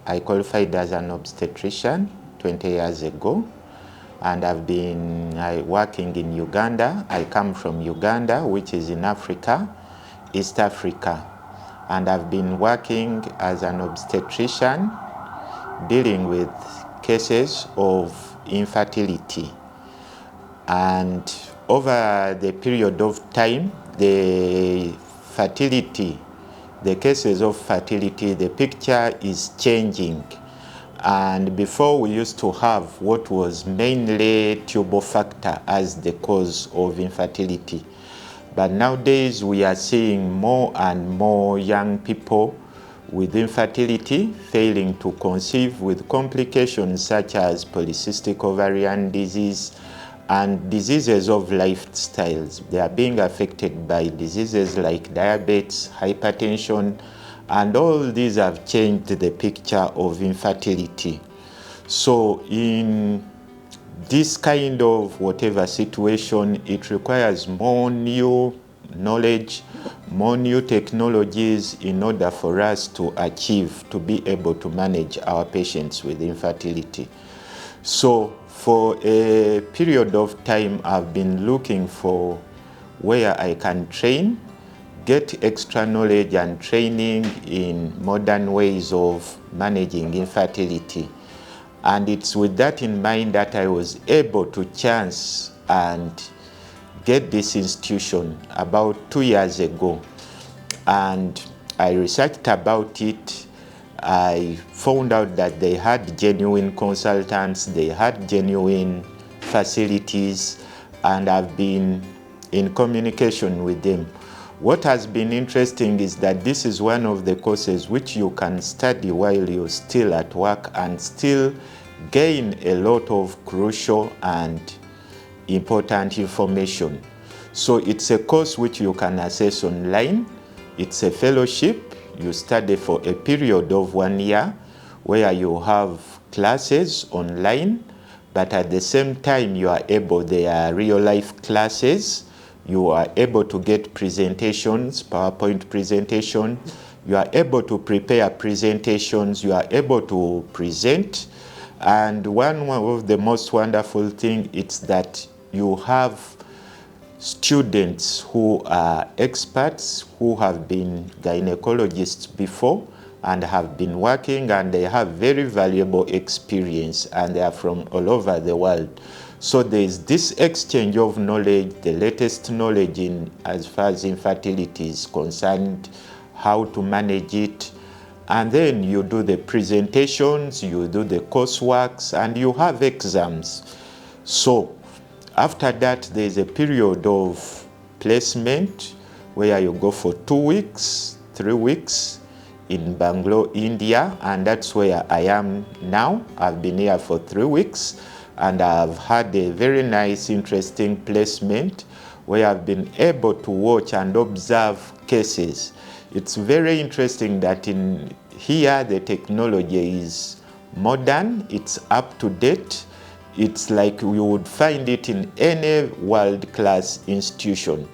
I qualified as an obstetrician 20 years ago, and I've been working in Uganda. I come from Uganda, which is in Africa, East Africa, and I've been working as an obstetrician dealing with cases of infertility. And over the period of time, the cases of fertility, the picture is changing. And before we used to have what was mainly tubal factor as the cause of infertility. But nowadays we are seeing more and more young people with infertility failing to conceive, with complications such as polycystic ovarian disease and diseases of lifestyles. They are being affected by diseases like diabetes, hypertension, and all these have changed the picture of infertility. So in this kind of whatever situation, it requires more new knowledge, more new technologies in order for us to be able to manage our patients with infertility. So for a period of time, I've been looking for where I can train, get extra knowledge and training in modern ways of managing infertility. And it's with that in mind that I was able to chance and get this institution about 2 years ago. And I researched about it. I found out that they had genuine consultants, they had genuine facilities, and I've been in communication with them. What has been interesting is that this is one of the courses which you can study while you're still at work and still gain a lot of crucial and important information. So it's a course which you can access online. It's a fellowship. You study for a period of 1 year where you have classes online, but at the same time they are real life classes. You are able to get presentations, PowerPoint presentation. You are able to prepare presentations. You are able to present. And one of the most wonderful things is that you have students who are experts, who have been gynecologists before and have been working, and they have very valuable experience, and they are from all over the world. So there is this exchange of knowledge, the latest knowledge in as far as infertility is concerned, how to manage it, and then you do the presentations, you do the courseworks, and you have exams. So after that, there is a period of placement where you go for 2 weeks, 3 weeks in Bangalore, India, and that's where I am now. I've been here for 3 weeks, and I've had a very nice, interesting placement where I've been able to watch and observe cases. It's very interesting that in here the technology is modern, it's up to date. It's like you would find it in any world-class institution.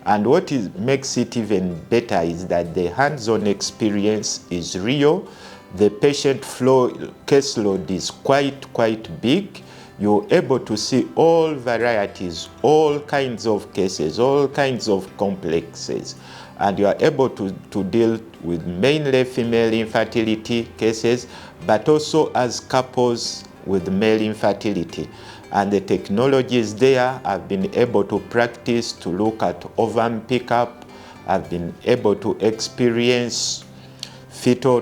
And what makes it even better is that the hands-on experience is real. The patient flow caseload is quite big. You're able to see all varieties, all kinds of cases, all kinds of complexes. And you are able to deal with mainly female infertility cases, but also as couples with male infertility. And the technologies there, I've been able to practice to look at ovum pickup. I've been able to experience fetal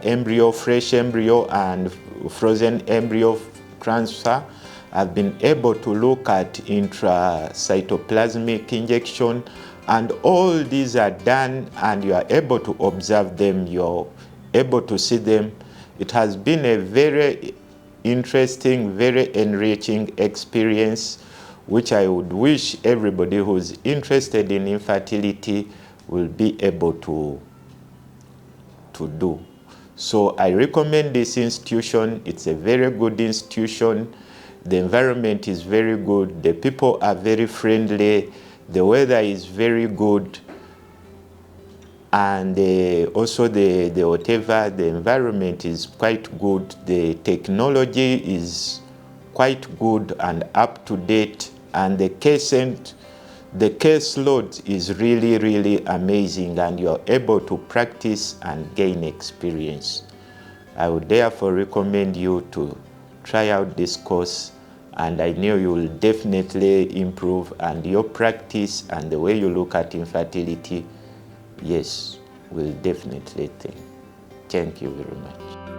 embryo, fresh embryo, and frozen embryo transfer. I've been able to look at intracytoplasmic injection, and all these are done, and you are able to observe them, you're able to see them. It has been a very interesting, very enriching experience, which I would wish everybody who's interested in infertility will be able to do. So I recommend this institution. It's a very good institution. The environment is very good. The people are very friendly. The weather is very good. and also the whatever, the environment is quite good, the technology is quite good and up to date, and the case load is really, really amazing, and you're able to practice and gain experience. I would therefore recommend you to try out this course, and I know you will definitely improve, and your practice and the way you look at infertility, yes, will definitely think. Thank you very much.